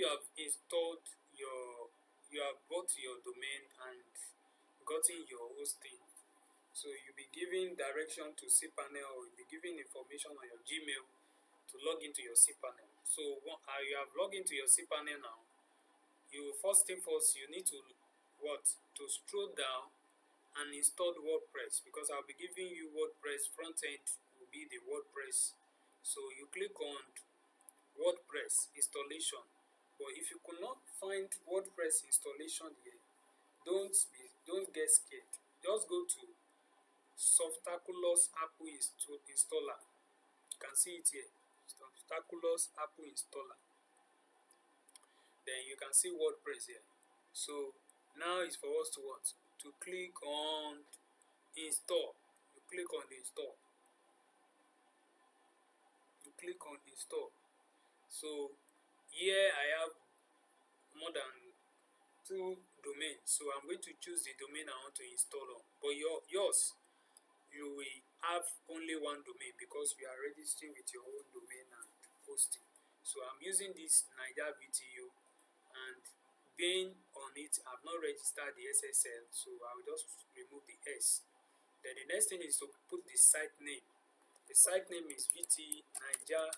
you have installed you have bought your domain and gotten your hosting, so you'll be giving direction to cPanel, or you'll be giving information on your Gmail to log into your cPanel. So you have logged into your cPanel now. First thing first, you need to scroll down and install WordPress, because I'll be giving you WordPress. Front end will be the WordPress. So you click on WordPress installation. But if you could not find WordPress installation here, don't get scared. Just go to Softaculous Apple Installer. You can see it here, Softaculous Apple Installer. Then you can see WordPress here. So now it's for us to click on install. You click on the install. You click on install. So here I have more than 2 domains, so I'm going to choose the domain I want to install on. But yours, you will have only one domain, because we are registering with your own domain and hosting. So I'm using this Niger VTU, and being on it, I've not registered the SSL, so I will just remove the S. Then the next thing is to put the site name. The site name is Niger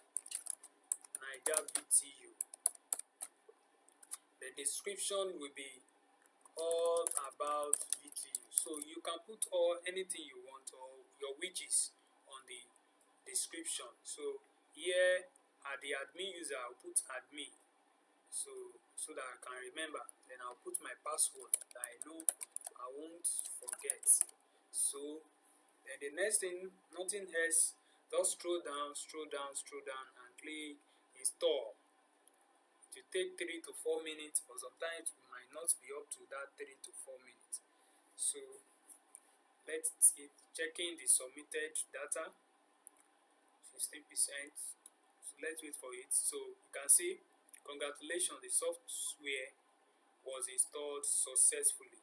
VTU. The description will be all about VTU. So you can put anything you want, or your wishes on the description. So here at the admin user, I'll put admin, so that I can remember. Then I'll put my password that I know I won't forget. So then the next thing, nothing else, just scroll down and click install. It will take 3 to 4 minutes, or sometimes it might not be up to that 3 to 4 minutes. So let's keep checking the submitted data, 16%. So let's wait for it. So you can see, congratulations, the software was installed successfully.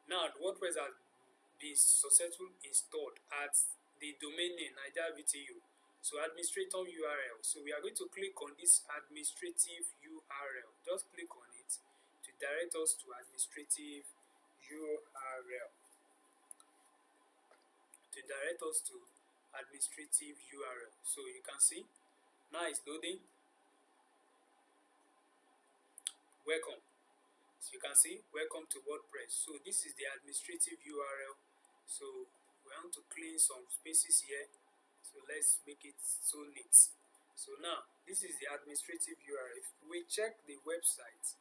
Now WordPress has been successfully installed at the domain name Niger VTU. So administrator URL. So we are going to click on this administrative URL. Just click on it to direct us to administrative URL. So you can see now it's loading. Welcome. So you can see welcome to WordPress. So this is the administrative URL. So we want to clean some spaces here. So let's make it so neat. So now this is the administrative URL. If we check the website,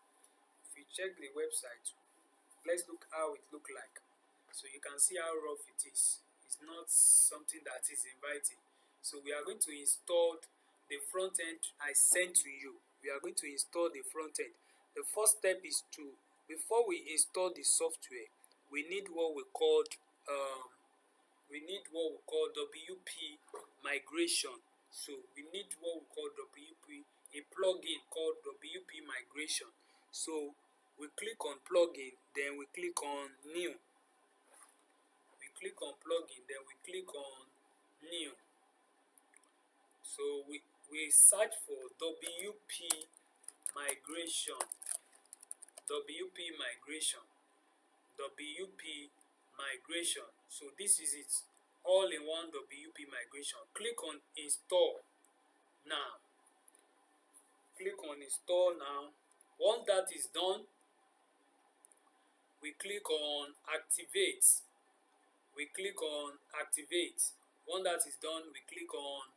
let's look how it look like. So you can see how rough it is. It's not something that is inviting. So we are going to install the front end I sent to you. We are going to install the front end. The first step is before we install the software, we need what we call WP migration. So we need what we call WP, a plugin called WP migration. So we click on plugin, then we click on new. We click on plugin, then we click on new. So we search for WP migration. So this is it, all in one WP migration. Click on install now. Once that is done, we click on activate. Once that is done, we click on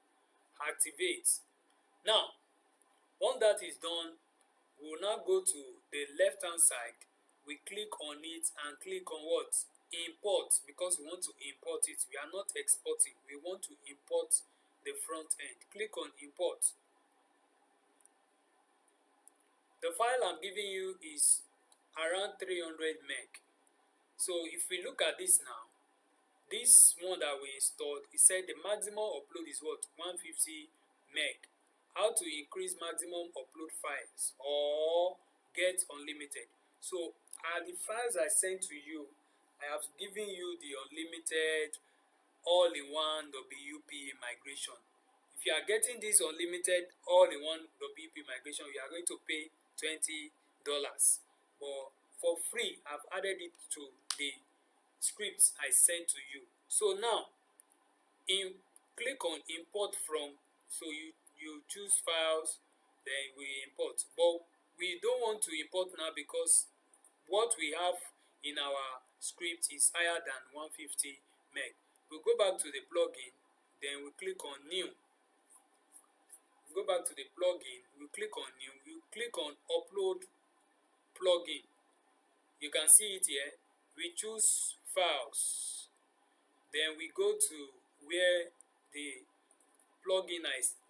activate. Now once that is done, we will now go to the left hand side. We click on it and click on what? Import, because we want to import it. We are not exporting, we want to import the front end. Click on import. The file I'm giving you is around 300 meg. So if we look at this now, this one that we installed, it said the maximum upload is what? 150 meg. How to increase maximum upload files or get unlimited. So the files I sent to you, I have given you the unlimited all-in-one WP migration. If you are getting this unlimited all-in-one WP migration, you are going to pay $20. But for free, I've added it to the scripts I sent to you. So now, click on import from. So you choose files, then we import. But we don't want to import now because what we have in our script is higher than 150 meg. We'll go back to the plugin, then we click on new. Go back to the plugin, we click on new, you click on upload plugin. You can see it here. We choose files, then we go to where the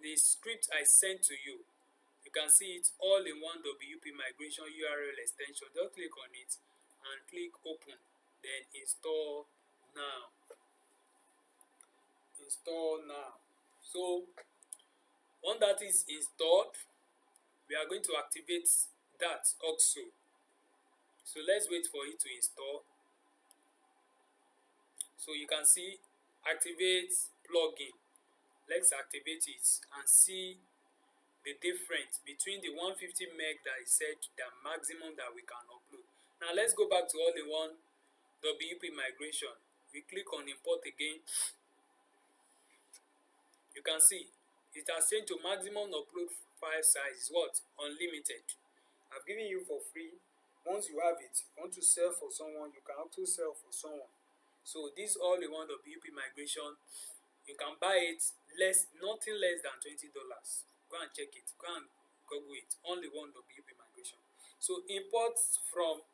the script I sent to you. You can see it all in one WP migration URL extension. Just click on it and click open, then install now. Install now. So once that is installed, we are going to activate that also. So let's wait for it to install. So you can see activate plugin. Let's activate it and see the difference between the 150 meg that is set to the maximum that we can upload. Now let's go back to all-in-one WP migration. We click on import again. You can see it has changed to maximum upload file size is what? Unlimited. I've given you for free. Once you have it, want to sell for someone, you can also sell for someone. So this all-in-one WP migration, you can buy it nothing less than $20. Go and check it. Go and Google it. Only one WP migration. So import from.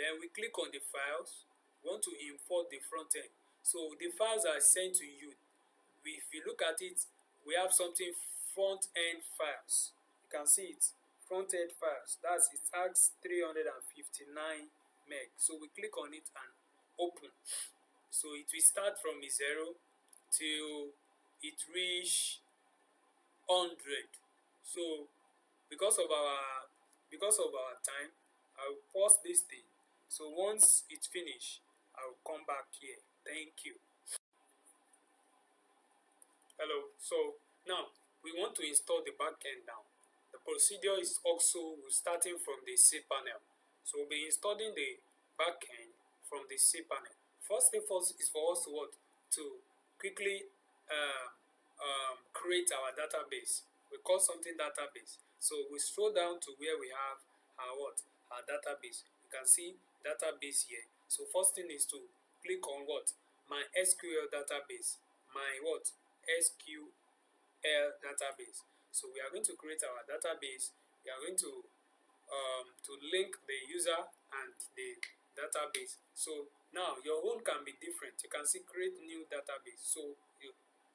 Then we click on the files. We want to import the front end. So the files are sent to you. If you look at it, we have something front end files. You can see it. Front end files. That's it. Tags 359 meg. So we click on it and open. So it will start from 0 till it reach 100. So because of our time, I will pause this thing. So once it's finished, I will come back here. Thank you. Hello. So now we want to install the backend now. The procedure is also starting from the C panel. So we'll be installing the backend from the C panel. First thing first is for us to what? To quickly create our database. We call something database. So we scroll down to where we have our database. You can see database here. So first thing is to click on what? My SQL database. My what? SQL database. So we are going to create our database. We are going to link the user and the database. So now your own can be different. You can see create new database. So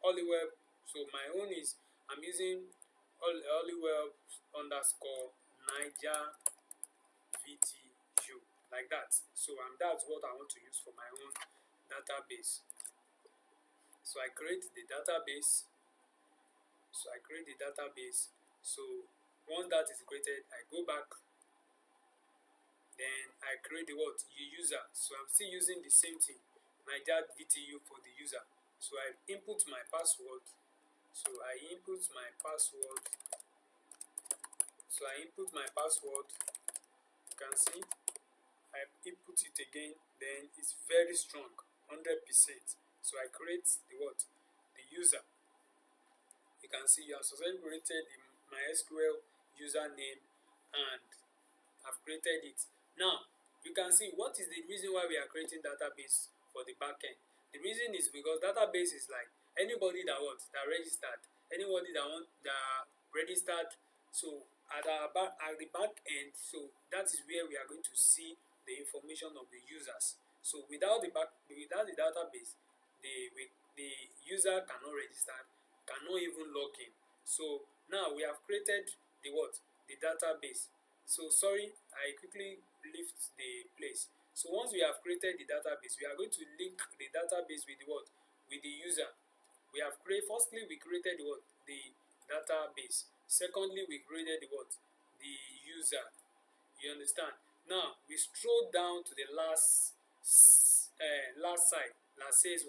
Hollywell. So my own is I'm using Hollywell _ Niger VTU like that. So that's what I want to use for my own database. So I create the database. So once that is created, I go back. Then I create the user. So I'm still using the same thing, Niger VTU for the user. So I input my password. You can see I input it again. Then it's very strong, 100%. So I create the user. You can see you have successfully created the MySQL username and I've created it. Now you can see what is the reason why we are creating database for the backend. The reason is because database is like anybody that registered, registered. So at the back end, so that is where we are going to see the information of the users. So without the database, the user cannot register, cannot even log in. So now we have created the database. So sorry, I quickly lift the place. So once we have created the database, we are going to link the database with with the user. Firstly we created the database. Secondly, we created the user. You understand? Now we scroll down to the last side that says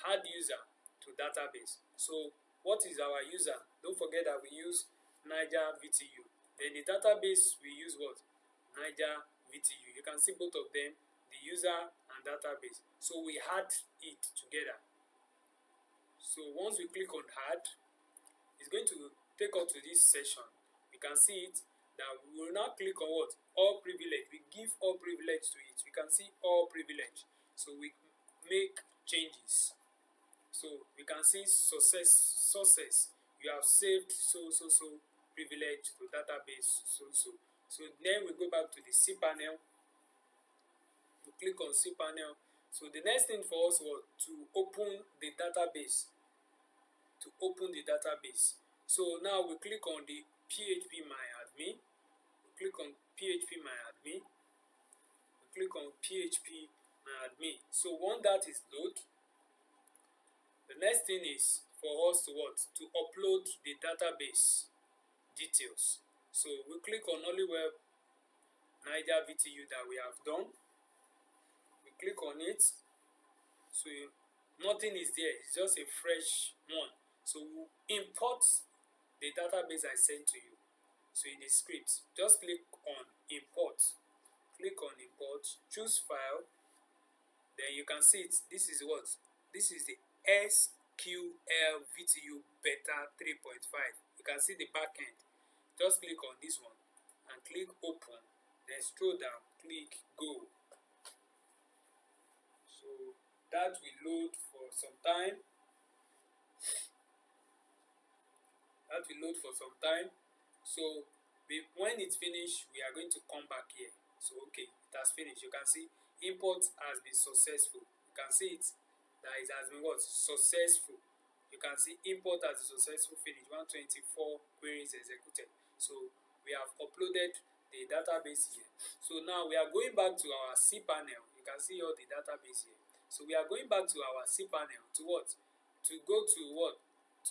add user to database. So what is our user? Don't forget that we use Niger VTU. Then the database we use what? Niger VTU. You can see both of them, the user and database. So we add it together. So once we click on add, it's going to take us to this session. You can see it that we will now click on what? All privilege. We give all privilege to it. We can see all privilege. So we make changes. So we can see sources. You have saved so privilege to database so. So then we go back to the cPanel. We click on cPanel. So the next thing for us was to open the database. So now we click on the PHP-MyAdmin. We click on PHP-MyAdmin. We click on PHP-MyAdmin. So once that is loaded, the next thing is for us to what? To upload the database details. So we click on Hollyweb Niger VTU that we have done. We click on it. So nothing is there. It's just a fresh one. So we import the database I sent to you. So in the script, just click on import. Click on import. Choose file. Then you can see it. This is what? This is the SQL VTU Beta 3.5. You can see the backend. Just click on this one and click open. Then scroll down, click go. So that will load for some time. So when it's finished, we are going to come back here. So okay, it has finished. You can see import has been successful. You can see it that it has been what? Successful. You can see import as a successful finish. 124 queries executed. So we have uploaded the database here. So now we are going back to our cPanel. You can see all the database here. So we are going back to our cPanel to what? To go to what?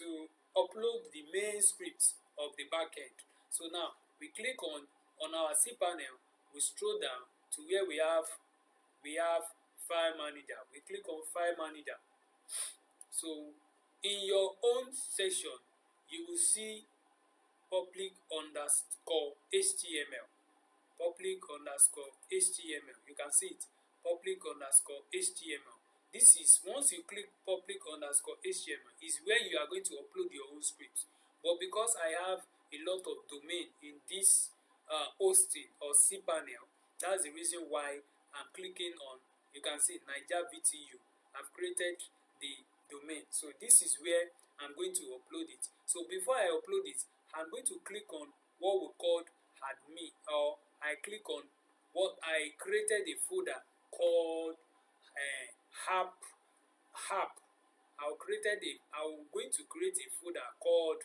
To upload the main script of the backend. So now we click on our cPanel. We scroll down to where we have File Manager. We click on File Manager. So in your own section, you will see public_HTML. Public_HTML. You can see it. Public_HTML. This is, once you click public_HTML, is where you are going to upload your own script. But because I have a lot of domain in this hosting or cPanel, that's the reason why I'm clicking on, you can see Niger VTU. I've created the domain. So this is where I'm going to upload it. So before I upload it, I'm going to click on what we called admin, or I click on what I created a folder called app. I'm going to create a folder called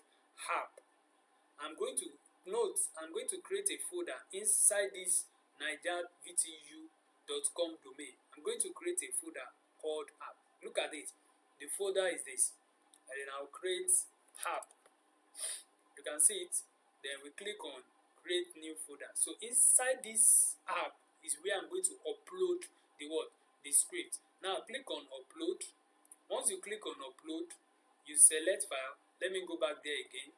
app. I'm going to create a folder inside this nigervtu.com domain. I'm going to create a folder called app. Look at it. The folder is this. And then I'll create app. You can see it. Then we click on create new folder. So inside this app is where I'm going to upload the what? The script. Now click on upload. Once you click on upload, you select file. Let me go back there again.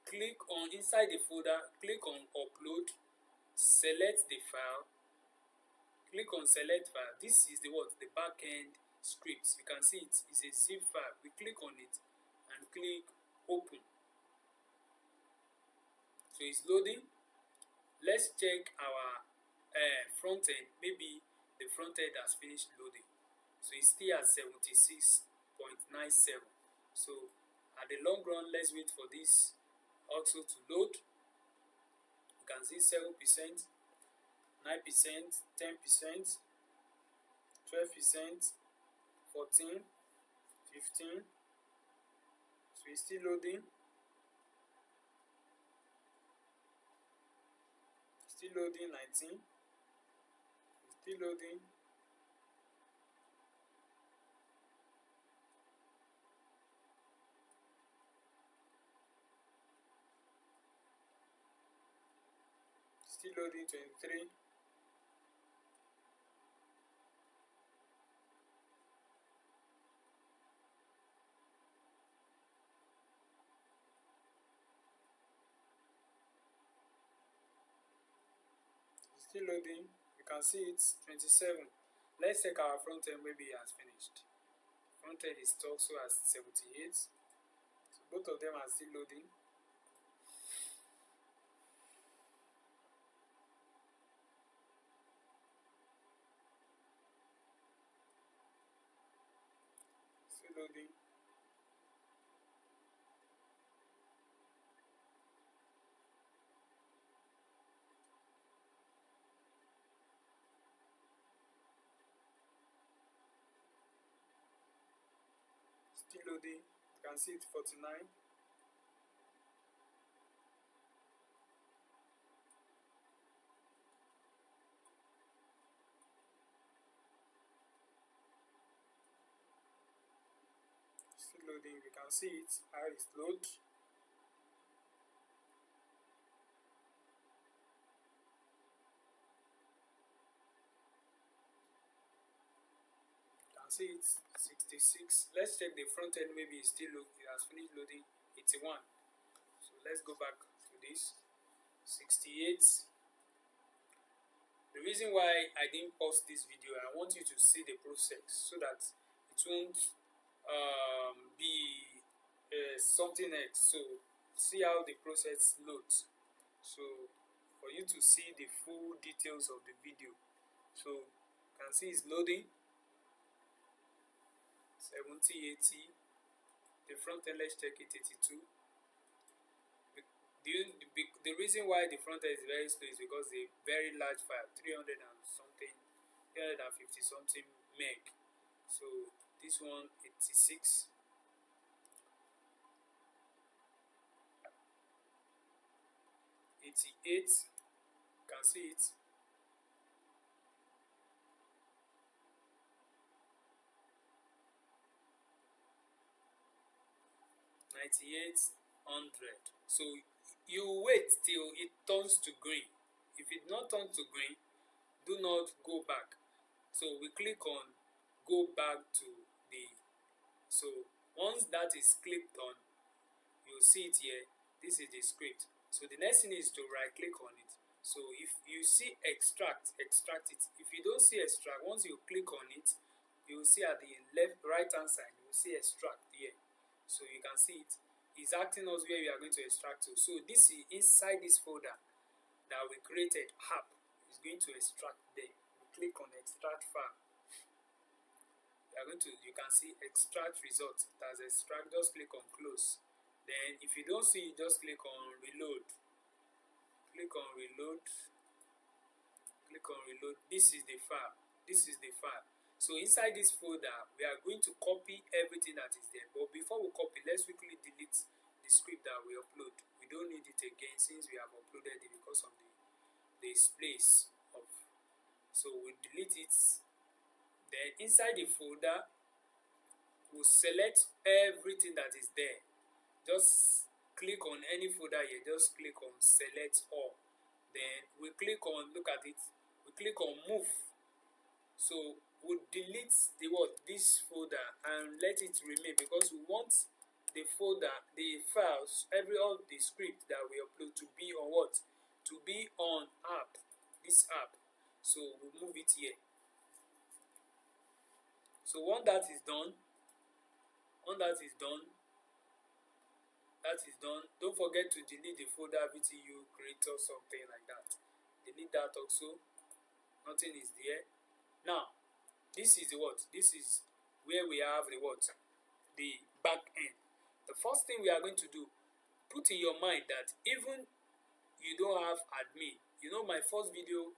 Click on inside the folder, click on upload, select the file, click on select file. This is the what? The backend script. You can see it's a zip file. We click on it and click open. So it's loading. Let's check our front end. Maybe the front end has finished loading. So it's still at 76.97. So at the long run, let's wait for this also to load. You can see 7%, 9%, 10%, 12%, 14, 15. So it's still loading. Still loading. 19. Still loading. Still loading. 23. Still loading. You can see it's 27. Let's check our front end, maybe it has finished. Front end is also at 78. So both of them are still loading. Still loading. Still loading. You can see it's 49. Still loading. You can see it how it's load. You can see it's 66. Let's check the front end. Maybe it's still it has finished loading. 81. So let's go back to this. 68. The reason why I didn't post this video, I want you to see the process so that it won't be something else. So see how the process loads. So for you to see the full details of the video, so you can see it's loading. 70, 80. The front end, let's check it, 82. The reason why the front end is very slow is because a very large file, 300 and something, 350 something meg. So this one 86. 88. You can see it. 98, 100. So you wait till it turns to green. If it not turn to green, do not go back. So we click on go back to the, so once that is clicked on, you'll see it here. This is the script. So the next thing is to right click on it. So if you see extract it. If you don't see extract, once you click on it, you will see at the right hand side, you will see extract here. So you can see it is asking us where we are going to extract to. So this is inside this folder that we created, app is going to extract there. We click on extract file. You can see extract result. It has extract. Just click on close. Then if you don't see it, just click on reload. Click on reload. Click on reload. This is the file. So inside this folder, we are going to copy everything that is there. But before we copy, let's quickly delete the script that we upload. We don't need it again since we have uploaded it because of the space of. So we delete it. Then inside the folder, we'll select everything that is there. Just click on any folder here. Just click on select all. Then we click on, look at it. We click on move. So we'll delete this folder and let it remain because we want the folder, the files, all the script that we upload to be on what? To be on app, this app. So we'll move it here. So once that is done, don't forget to delete the folder VTU creator, something like that. Delete that also. Nothing is there. Now, this is this is where we have the back end. The first thing we are going to do, put in your mind that even you don't have admin. You know, my first video,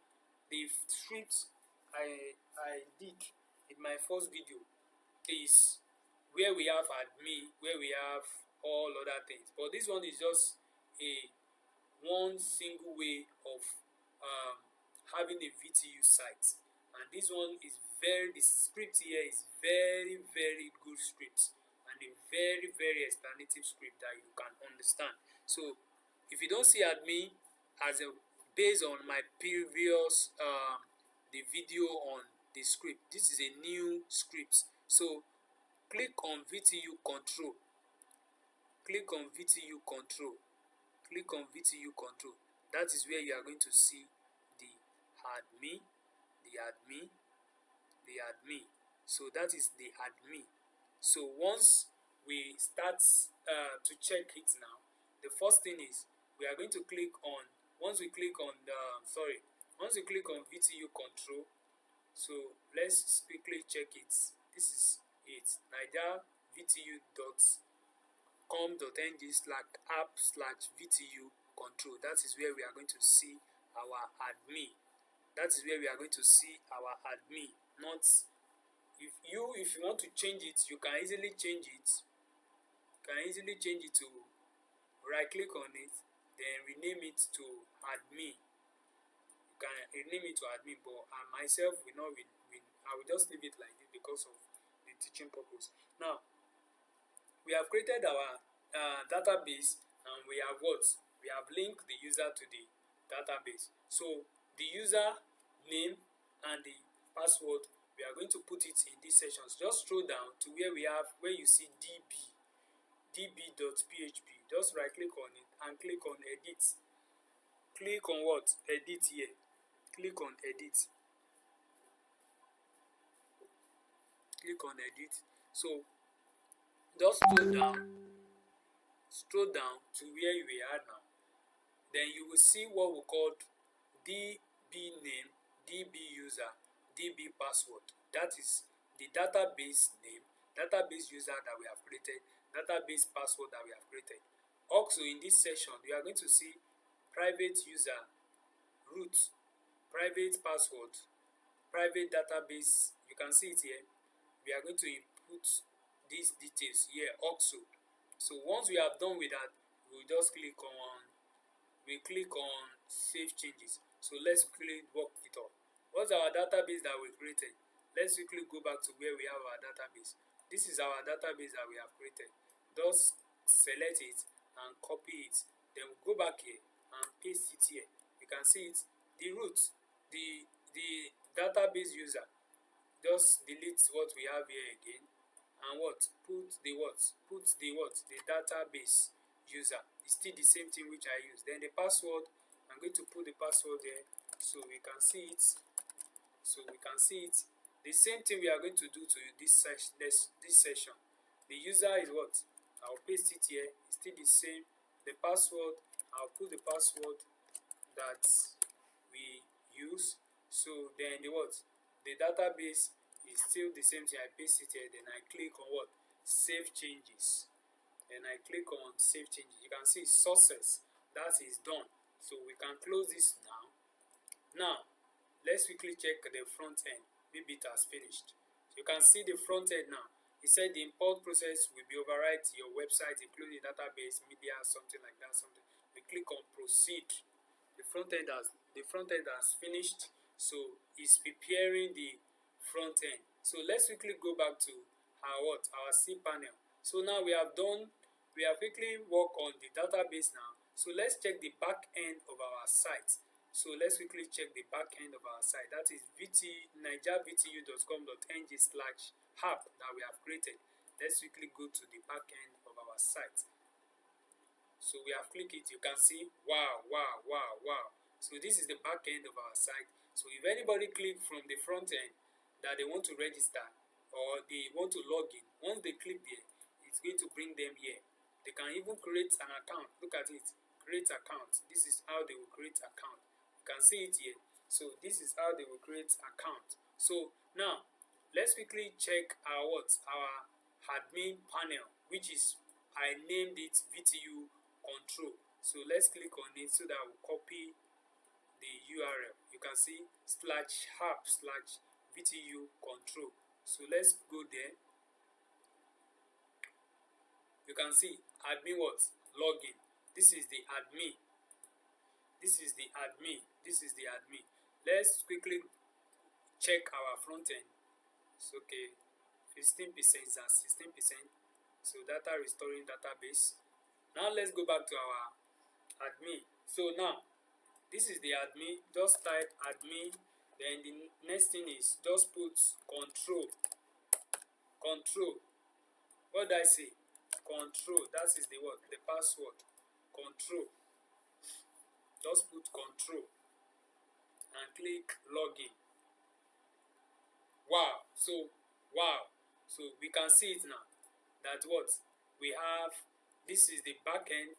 the script I did in my first video is where we have admin, where we have all other things. But this one is just one single way of having a VTU site. And this one is the script here is very, very good script and a very, very explanative script that you can understand. So if you don't see admin based on my previous the video on the script, this is a new script. So click on VTU control. Click on VTU control. Click on VTU control. That is where you are going to see the admin, the admin, the admin. So that is the admin. So once we start to check it now, the first thing is we are going to click on, once we click on VTU control. So let's quickly check it. This is it, nigervtu.com.ng/app/VTU control. That is where we are going to see our admin. That is where we are going to see our admin. Not if you want to change it, you can easily change it. To right click on it, then rename it to admin. You can rename it to admin, but myself will not I will just leave it like this because of the teaching purpose. Now we have created our database, and we have linked the user to the database. So the user name and the password, we are going to put it in these sections. Just scroll down to where you see db.php. Just right click on it and click on edit. Click on what? Edit here. Click on edit. Click on edit. So just scroll down to where we are now. Then you will see what we called db name, db user, db password. That is the database name, database user that we have created, database password that we have created. Also in this section, you are going to see private user, root, private password, private database. You can see it here. We are going to input these details here also. So once we have done with that, we'll just click on save changes. So let's quickly work it up. What's our database that we created? Let's quickly go back to where we have our database. This is our database that we have created. Just select it and copy it. Then we go back here and paste it here. You can see it. The root, the database user. Just delete what we have here again, and put the database user. It's still the same thing which I use. Then the password, I'm going to put the password there so we can see it. The same thing we are going to do to this session. The user is what? I'll paste it here. It's still the same. The password, I'll put the password that we use. So then the database is still the same thing. I paste it here. Then I click on save changes. Then I click on save changes. You can see success. That is done. So we can close this now. Now let's quickly check the front end. Maybe it has finished. So you can see the front end now. It said the import process will be override your website, including database, media, something like that. We click on proceed. The front end has finished. So it's preparing the front end. So let's quickly go back to our cPanel. So now we have quickly worked on the database now. So let's check the back end of our site. So let's quickly check the back end of our site. That is nigervtu.com.ng/app that we have created. Let's quickly go to the back end of our site. So we have clicked it. You can see, wow. So this is the back end of our site. So if anybody click from the front end that they want to register or they want to log in, once they click there, it's going to bring them here. They can even create an account. Look at it. Create account. This is how they will create account. You can see it here. So this is how they will create account. So now let's quickly check our admin panel, which is, I named it VTU control. So let's click on it so that we'll copy the URL. You can see /app/VTU control. So let's go there. You can see admin login. This is the admin. Let's quickly check our front end. It's okay. 15% and 16%. So data restoring database. Now let's go back to our admin. So now this is the admin. Just type admin. Then the next thing is just put control. What did I say? Control. That is the password. Control. Just put control and click login. Wow. So we can see it now that what we have. This is the back end.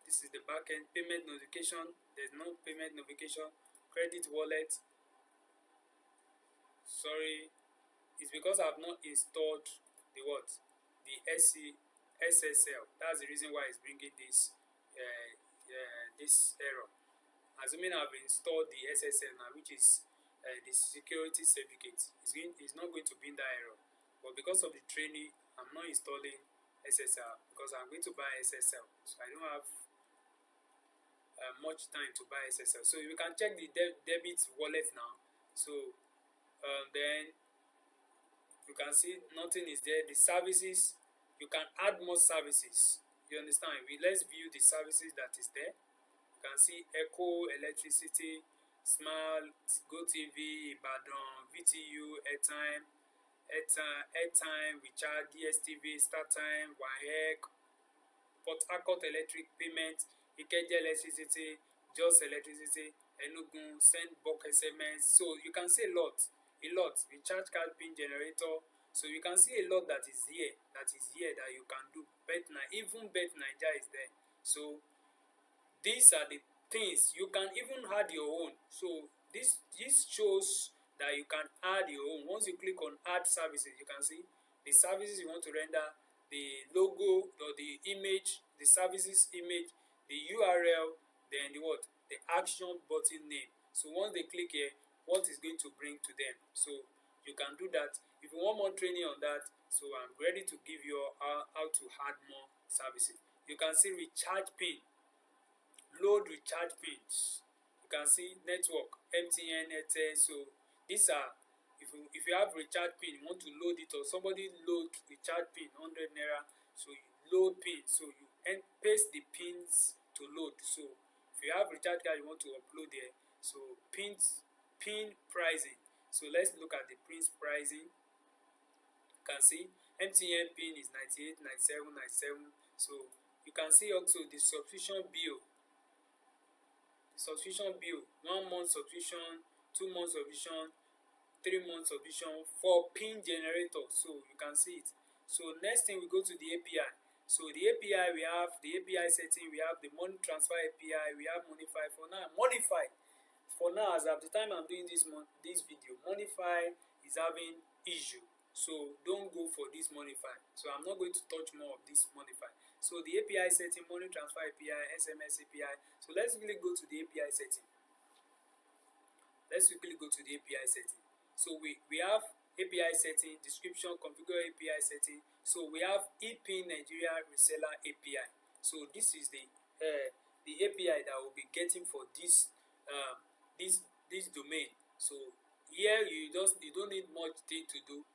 This is the back end. Payment notification. There's no payment notification. Credit wallet. Sorry, it's because I've not installed the what? The SSL. That's the reason why it's bringing this this error. Assuming I've installed the SSL now, which is the security certificate, it's not going to bring that error. But because of the training, I'm not installing SSL because I'm going to buy SSL. So I don't have much time to buy SSL. So you can check the debit wallet now. So then you can see nothing is there. The services, you can add more services. You understand? Let's view the services that is there. You can see Echo, Electricity, Smile, GoTV, Ibadan, VTU, Airtime, Recharge, DSTV, StarTime, WAEC, Port Harcourt Electric Payment, Ikeja Electricity, Just Electricity, Enugu, Send Bulk SMS. So you can see a lot. Recharge card pin generator. So you can see a lot that is here that you can do. Even Bet Naija is there. So these are the things you can even add your own. So this shows that you can add your own. Once you click on add services, you can see the services you want to render, the logo or the image, the services image, the URL, then the action button name. So once they click here, what is going to bring to them. So you can do that. If you want more training on that, so I'm ready to give you how to add more services. You can see recharge pin, load recharge pins. You can see network, MTN, Airtel. So these are, if you have recharge pin, you want to load it, or somebody load recharge pin 100 naira, so you load pin, so you paste the pins to load. So if you have recharge card, you want to upload there. So pin pricing. So let's look at the pin pricing. You can see MTN pin is 98, 97, 97. So you can see also the subscription bill. 1 month subscription, 2 months subscription, 3 months subscription for pin generator. So you can see it. So next thing, we go to the API. So the API, we have the API setting, we have the money transfer API, we have Monify. For now, as of the time I'm doing this video, Monify is having issue. So don't go for this Monify. So I'm not going to touch more of this Monify. So the API setting, money transfer API, SMS API. So let's really go to the API setting. So we have API setting, description, configure API setting. So we have ePIN Nigeria Reseller API. So this is the API that we'll be getting for this domain. So here you don't need much thing to do.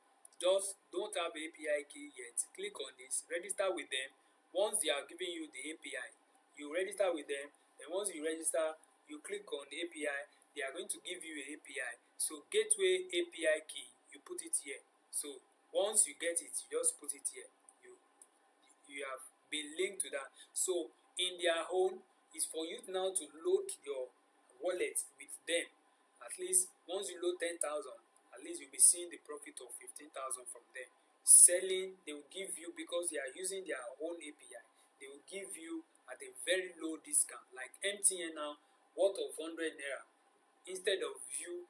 Just don't have API key yet. Click on this, register with them. Once they are giving you the API, you register with them. Then once you register, you click on the API. They are going to give you an API. So gateway API key, you put it here. So once you get it, you just put it here. You have been linked to that. So in their own, is for you now to load your wallet with them. At least once you load 10,000, at least you'll be seeing the profit of 15,000 from them. Selling, they will give you, because they are using their own API, they will give you at a very low discount. Like MTN now, worth of 100 naira, instead of you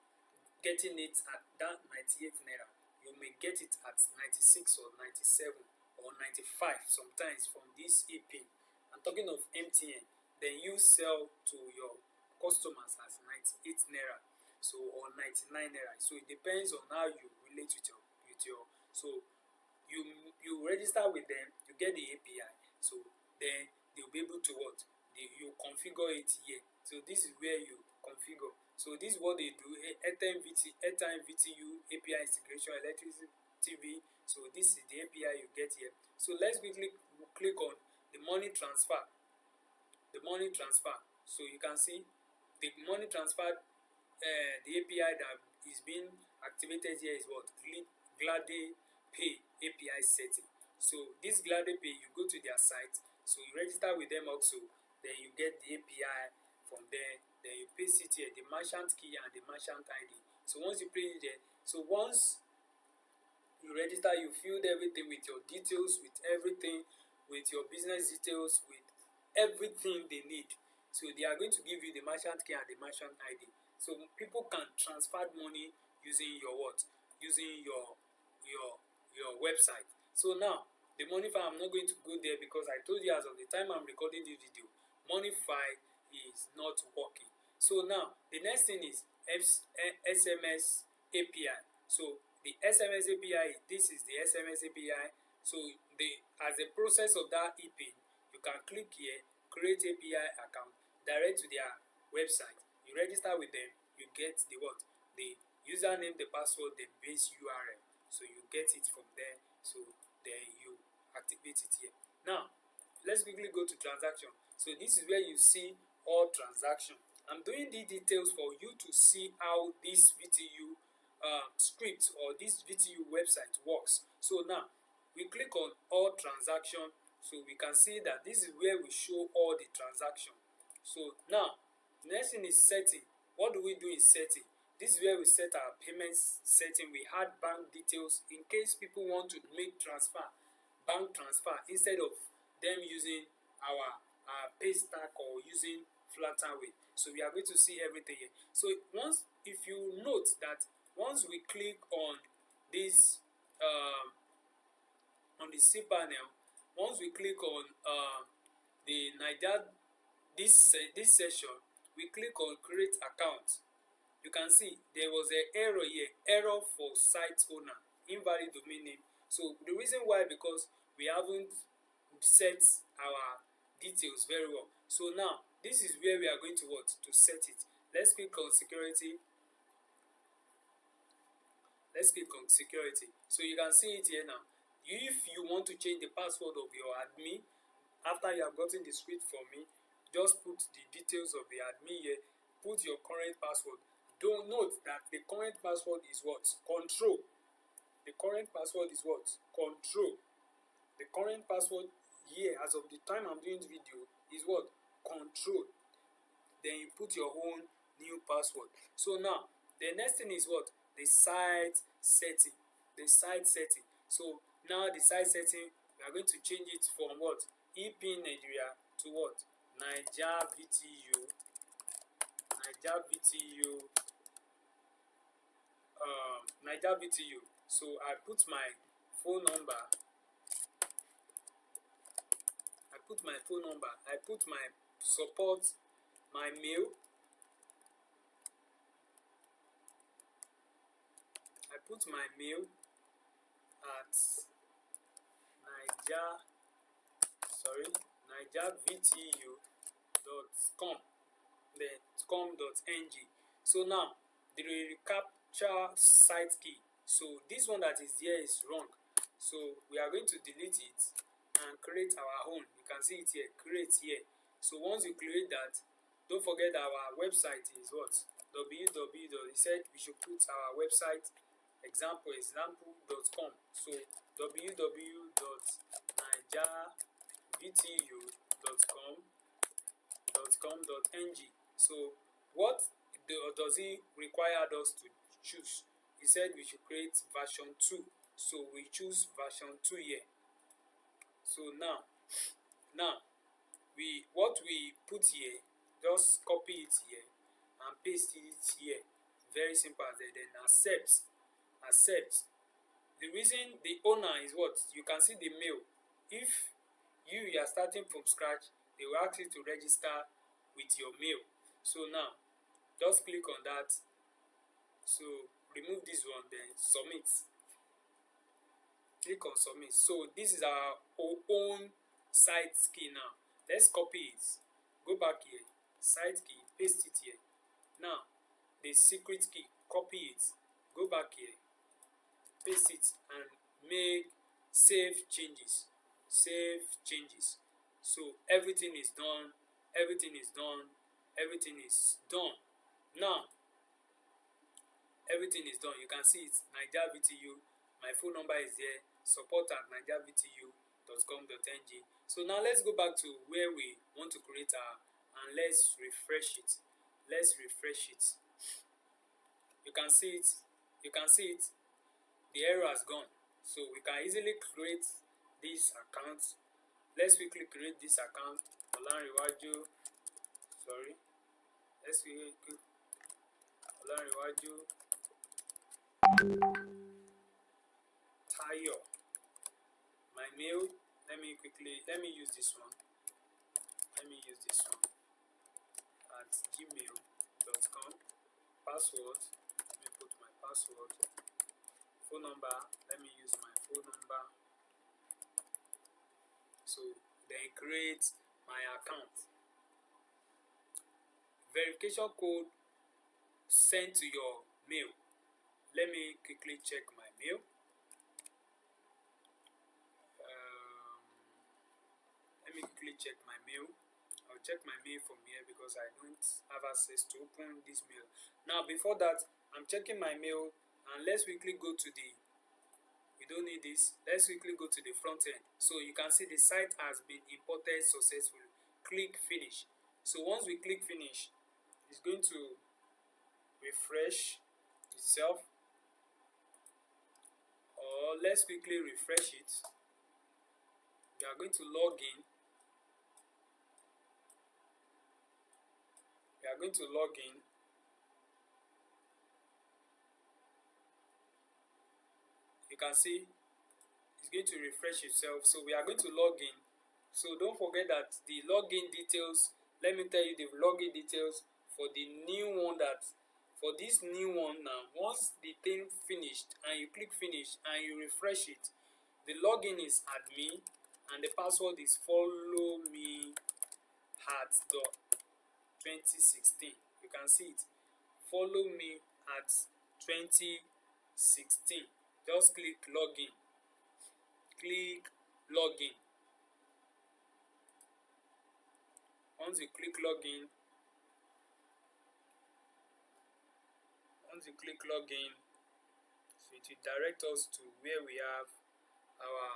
getting it at that 98 naira, you may get it at 96 or 97 or 95 sometimes from this ePIN. I'm talking of MTN. Then you sell to your customers as 98 naira, so or 99 naira. So it depends on how you relate with your so you register with them, you get the API. So then they'll be able to you configure it here. So this is where you configure. So this is what they do. Airtime VTU API integration, electricity TV. So this is the API you get here. So let's quickly click on the money transfer. So you can see the money transfer, the API that is being activated here is what? Glade Pay API setting. So this Glade Pay, you go to their site, so you register with them also, then you get the API from there, then you paste it here, the merchant key and the merchant ID. So once you paste it there, so once you register, you filled everything with your details, with everything, with your business details, with everything they need. So they are going to give you the merchant key and the merchant ID. So people can transfer money using your what? Using your website. So now the money file, I'm not going to go there because I told you as of the time I'm recording this video, money file is not working. So now the next thing is SMS API. So the SMS API, this is the SMS API. So as a process of that EPIN, you can click here, create API account, direct to their website. You register with them, you get the what? The username, the password, the base URL. So you get it from there. So then you activate it here. Now, let's quickly go to transaction. So this is where you see all transaction. I'm doing the details for you to see how this VTU script or this VTU website works. So now we click on all transaction, so we can see that this is where we show all the transaction. So now next thing is setting. What do we do in setting? This is where we set our payments setting. We add bank details in case people want to make bank transfer instead of them using our pay stack or using Flutterwave. So we are going to see everything here. So if you note that once we click on this on the cPanel, once we click on the Niger this session, we click on create account. You can see there was an error here, error for site owner, invalid domain name. So the reason why, because we haven't set our details very well. So now this is where we are going to what? To set it. Let's click on security. Let's click on security. So you can see it here now. If you want to change the password of your admin after you have gotten the script from me, just put the details of the admin here, put your current password. Don't note that the current password is what? Control. The current password is what? Control. The current password here as of the time I'm doing this video is what? Control. Then you put your own new password. So now the next thing is what? The site setting. The site setting. So now the site setting, we are going to change it from what? EPIN Nigeria to what? Niger VTU. Niger VTU. Niger VTU. So I put my phone number. I put my support, my mail. I put my mail at nigervtu.com, then com.ng. So now the recapture site key. So this one that is here is wrong. So we are going to delete it and create our own. You can see it here, create here. So once you create that, don't forget our website is what? He said we should put our website example.com. So www.nigervtu.com.ng. So what does he require us to choose? He said we should create version 2. So we choose version 2 here. So now what we put here, just copy it here and paste it here. Very simple as that. Then accept. The reason the owner is what? You can see the mail. If you are starting from scratch, they will ask you to register with your mail. So now just click on that. So remove this one, then submit. Click on submit. So this is our own site key now. Let's copy it. Go back here, site key, paste it here. Now the secret key, copy it. Go back here, paste it, and make save changes. So everything is done. Now everything is done. You can see it, Niger VTU. My phone number is there, support@nigervtu.com.ng. So now let's go back to where we want to create our, and let's refresh it. Let's refresh it. You can see it. You can see it. The error has gone. So we can easily create this account. Let's quickly create this account. Olanrewaju. Sorry. Let's quickly Olanrewaju Tayo. My mail. Let me use this one. Let me use this one at gmail.com. Password. Let me put my password. Phone number. Let me use my phone number. So then create my account. Verification code sent to your mail. Let me quickly check my mail. Let me quickly check my mail. I'll check my mail from here because I don't have access to open this mail. Now before that, I'm checking my mail, and let's quickly go to the, we don't need this. Let's quickly go to the front end. So you can see the site has been imported successfully. Click finish. So once we click finish, it's going to refresh itself. Or let's quickly refresh it. We are going to log in. We are going to log in. You can see it's going to refresh itself. So we are going to log in. So don't forget that the login details, let me tell you the login details for the new one, that for this new one now, once the thing finished and you click finish and you refresh it, the login is admin and the password is follow me at 2016. You can see it. Follow me at 2016. Just click login. Click login. Once you click login, so it will direct us to where we have our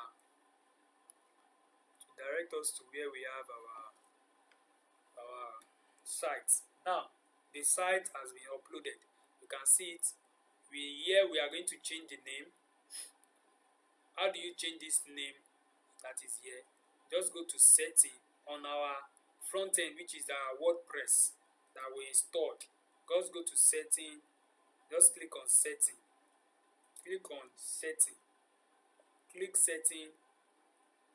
site. Now the site has been uploaded. You can see it. We are going to change the name. How do you change this name that is here? Just go to setting on our front end, which is our WordPress that we installed. Just go to setting. Just click on setting. Click on setting. Click setting.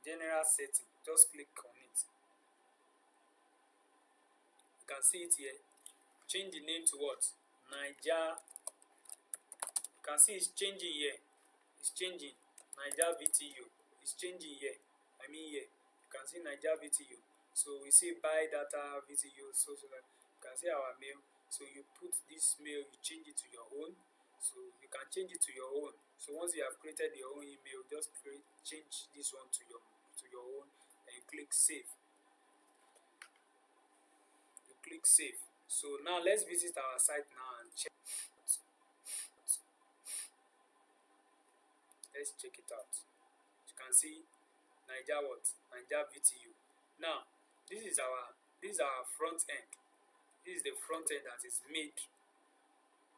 General setting. Just click on it. You can see it here. Change the name to what? Niger. You can see it's changing here. It's changing. Niger VTU. It's changing here. Here. You can see Niger VTU. So we see buy data VTU. So you can see our mail. So you put this mail, you change it to your own. So you can change it to your own. So once you have created your own email, just change this one to your own, and you click save. You click save. So now let's visit our site now and check. Let's check it out. You can see Niger what? Niger VTU. Now this is our front end. This is the front end that is made,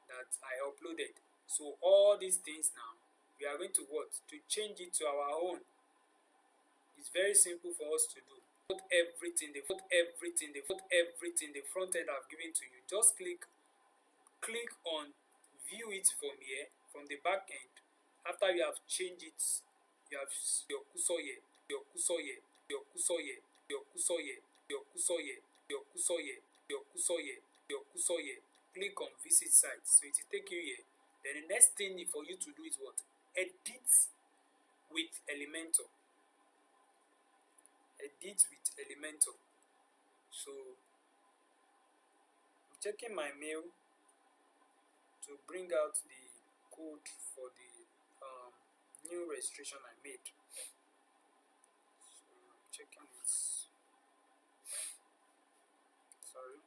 that I uploaded. So all these things now, we are going to what? To change it to our own. It's very simple for us to do. Put everything, the front end I've given to you. Just click on view it from here, from the back end. After you have changed it, you have your cursor here, your cursor here, your cursor here, your cursor here, your cursor here, your cursor here, your cursor here, your cursor here. Click on visit site. So it will take you here. Then the next thing for you to do is what? Edit with Elementor. Edit with Elementor. So I'm checking my mail to bring out the code for the new registration I made. So I'm checking it. Sorry.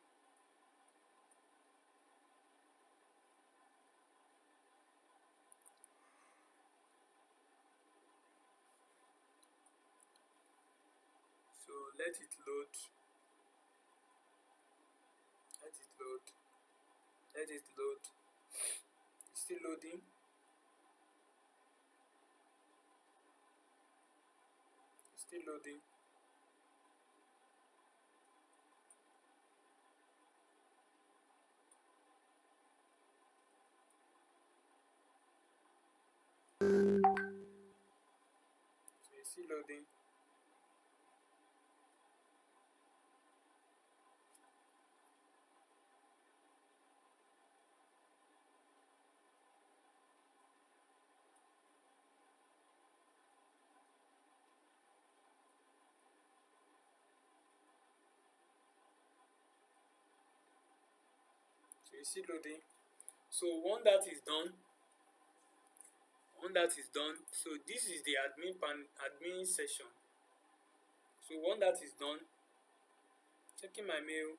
So let it load. Let it load. It's still loading. It's still loading. So it's still loading. So it's still loading. So once that is done, so this is the admin session. So once that is done, checking my mail.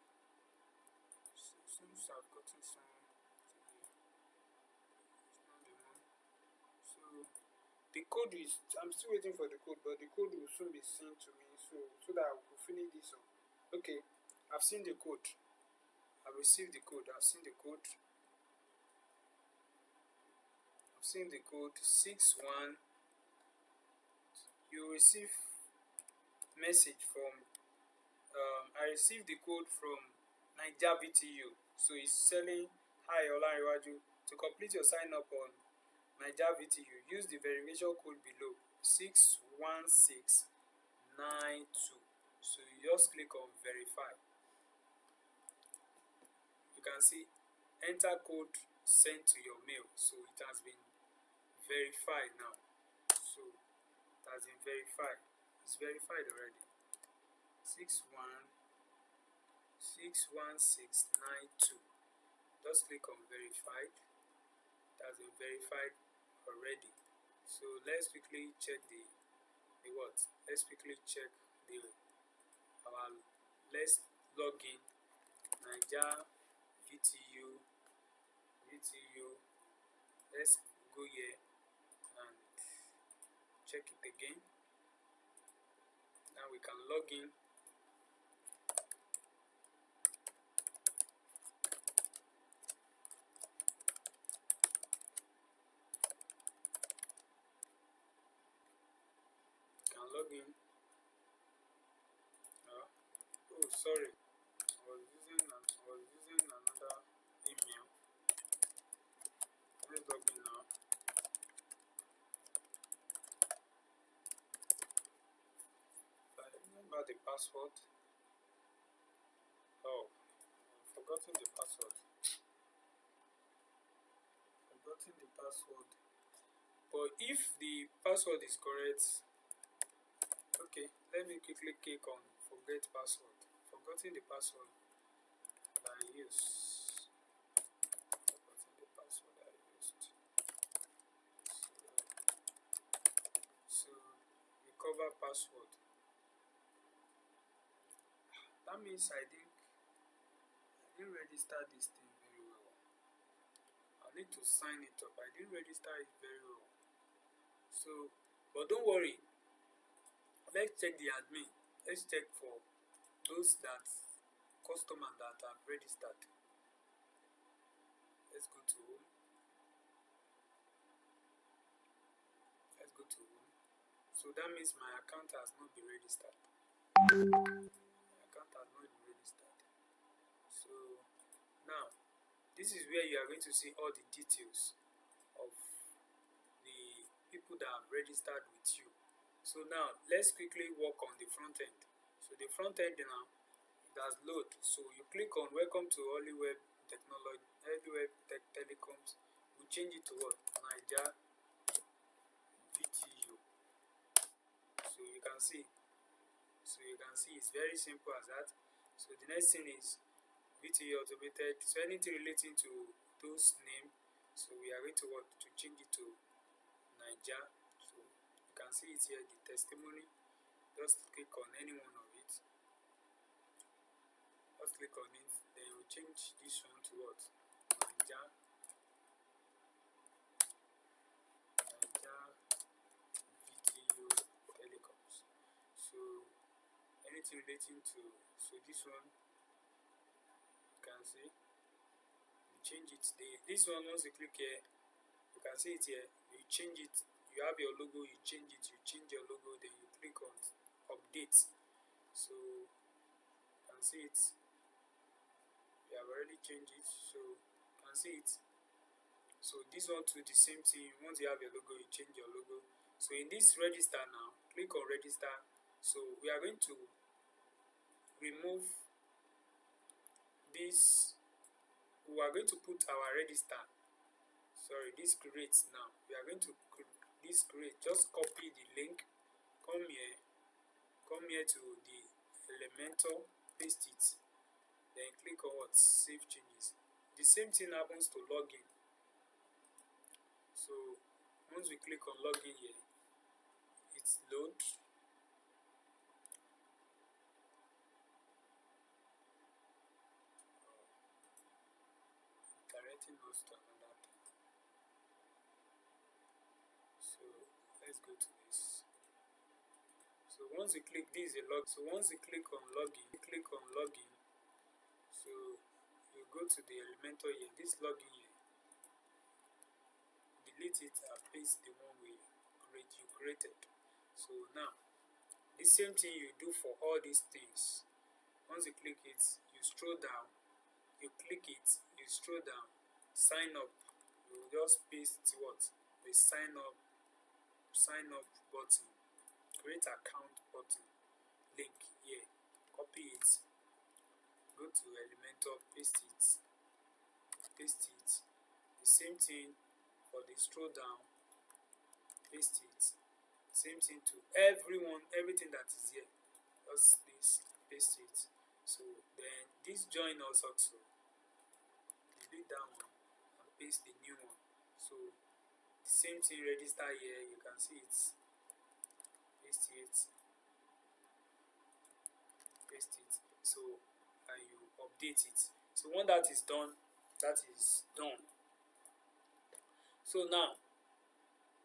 Since I've gotten some today, it's not the one. So the code is, I'm still waiting for the code, but the code will soon be sent to me, so that I will finish this up. Okay, I've seen the code. I've received the code. I've seen the code. I've seen the code 61. You receive message from I received the code from Naija VTU. So it's selling, hi Olariwaju, to complete your sign up on Naija VTU, use the verification code below 61692. So you just click on verify. You can see enter code sent to your mail. So it has been verified now. So it has been verified. It's verified already. 61692. Just click on verified. It has been verified already. So let's quickly check the what? Let's quickly check let's log in Naija VTU. Let's go here and check it again. Now we can log in. Log in. Oh, sorry. I was using another email. Let's log in now. I remember the password. Oh, I've forgotten the password. But if the password is correct, okay, let me quickly click on forget password. Forgotten the password that I used. So recover password. That means I didn't register this thing very well. I need to sign it up. I didn't register it very well. So, but don't worry. Let's check the admin. Let's check for those customers that have registered. Let's go to home. So that means my account has not been registered. So now this is where you are going to see all the details of the people that have registered with you. So now let's quickly work on the front end. So the front end now, it has load. So you click on welcome to Holyweb Technology, Holyweb Telecoms. We change it to what? Naija VTU. So you can see it's very simple as that. So the next thing is VTU automated. So anything relating to those names, so we are going to want to change it to Naija. So you can see it here, the testimony. Just click on any one of it. Just click on it. Then you change this one to what? Naija VTU Telecoms. So anything relating to this one, you can see we change it. This one, once you click here, you can see it here. You change it. You have your logo. You change it. You change your logo. Then you click on update. So you can see it. We have already changed it. So you can see it. So this one too, the same thing. Once you have your logo, you change your logo. So in this register now, click on register. So we are going to remove this. We are going to put our register. Sorry, this create now. We are going to this create. Just copy the link. Come here to the Elementor, paste it. Then click on what? Save changes. The same thing happens to login. So once we click on login here, it's load. Directing us to another thing. So let's go to this. So once you click, this is a log. So once you click on login, so you go to the Elementor here, this login here, delete it and paste the one you created. So now the same thing you do for all these things. Once you click it, you scroll down, you click it, you scroll down, sign up. You just paste what? The sign up button, create account button, link here, copy it, go to Elementor, paste it. The same thing for the scroll down, paste it. Same thing to everything that is here. Just this, paste it. So then this join us also. Delete that one and paste the new one. So the same thing, register here, you can see it. Paste it. So and you update it. So when that is done, So now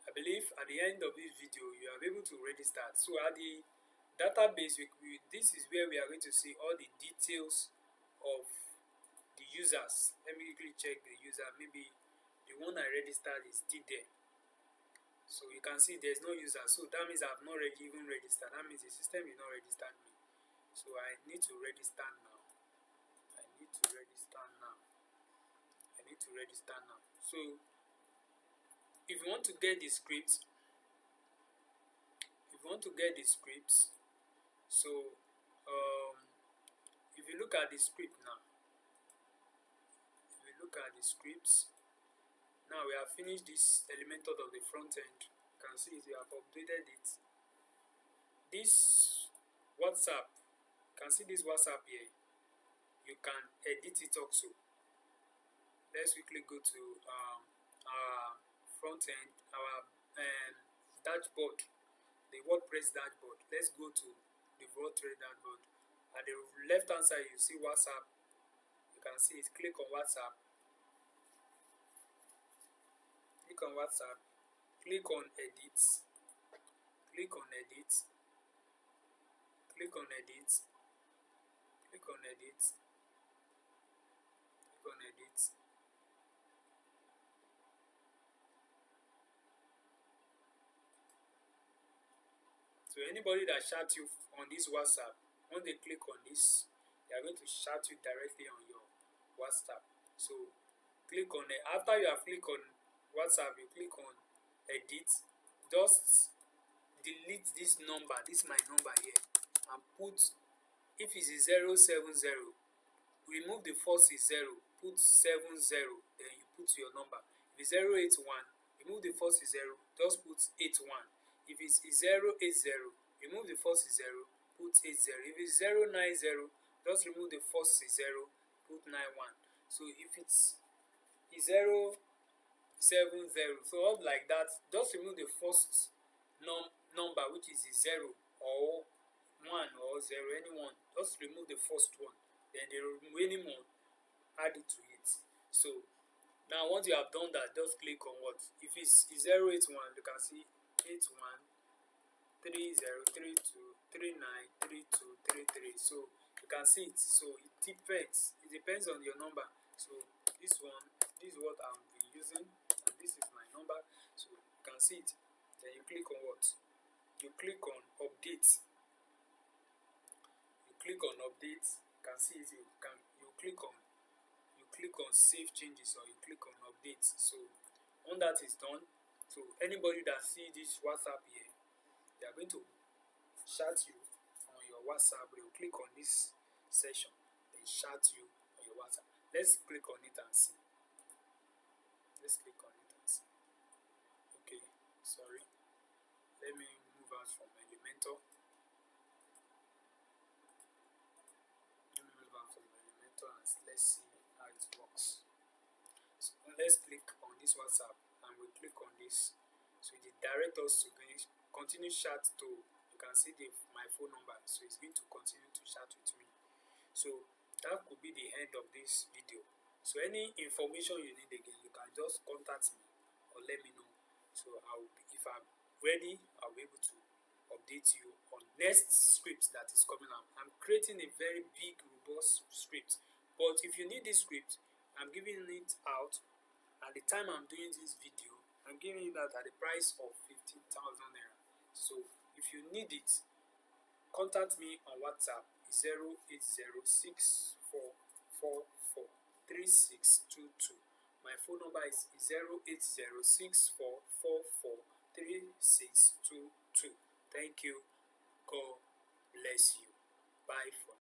I believe at the end of this video you are able to register. So at the database, this is where we are going to see all the details of the users. Let me quickly check the user. Maybe the one I registered is still there. So you can see there's no user. So that means I've not even registered. That means the system is not registered me. So I need to register now. So if you want to get the scripts, so if you look at the script now, now we have finished this Elementor of the front end. You can see we have updated it. This WhatsApp, you can see this WhatsApp here. You can edit it also. Let's quickly go to our front end, our dashboard, the WordPress dashboard. Let's go to the WordPress dashboard. At the left hand side, you see WhatsApp. You can see it. Click on WhatsApp. Click on edit. So anybody that shouts you on this WhatsApp, when they click on this, they are going to shout you directly on your WhatsApp. So click on it. After you have clicked on WhatsApp, you click on edit. Just delete this number. This is my number here, and put, if it is 070, remove the first is 0, put 70, then you put your number. If it's 081, remove the first is 0, just put 81. If it's 080, remove the first is 0, put 80. If it's 090, just remove the first is 0, put 91. So if it's 070, so all like that, just remove the first number, which is 0 or 1 or 0, anyone. Just remove the first one, then the remaining one, add it to it. So now once you have done that, just click on what? If it's 081, you can see 81 30 32 39 32 33. So you can see it. So it depends on your number. So this one, this is what I've been using, and this is my number. So you can see it. Then you click on what? You click on update. You click on update. You can see it. You click on save changes, or you click on update. So when that is done, so anybody that see this WhatsApp here, they are going to chat you on your WhatsApp. They will click on this session, they chat you on your WhatsApp. Let's click on it and see. Let's click on it and see. Okay, sorry. Let me move out from Elementor. Let me move out from Elementor and let's see how it works. So let's click on this WhatsApp and we click on this. So it direct us to continue chat to, you can see my phone number. So it's going to continue to chat with me. So that could be the end of this video. So any information you need again, you can just contact me or let me know. So if I'm ready, I'll be able to update you on next script that is coming out. I'm creating a very big, robust script. But if you need this script, I'm giving it out at the time I'm doing this video. I'm giving it out at the price of 15,000 naira. So if you need it, contact me on WhatsApp 08064443622. My phone number is 08064443622. Thank you. God bless you. Bye for now.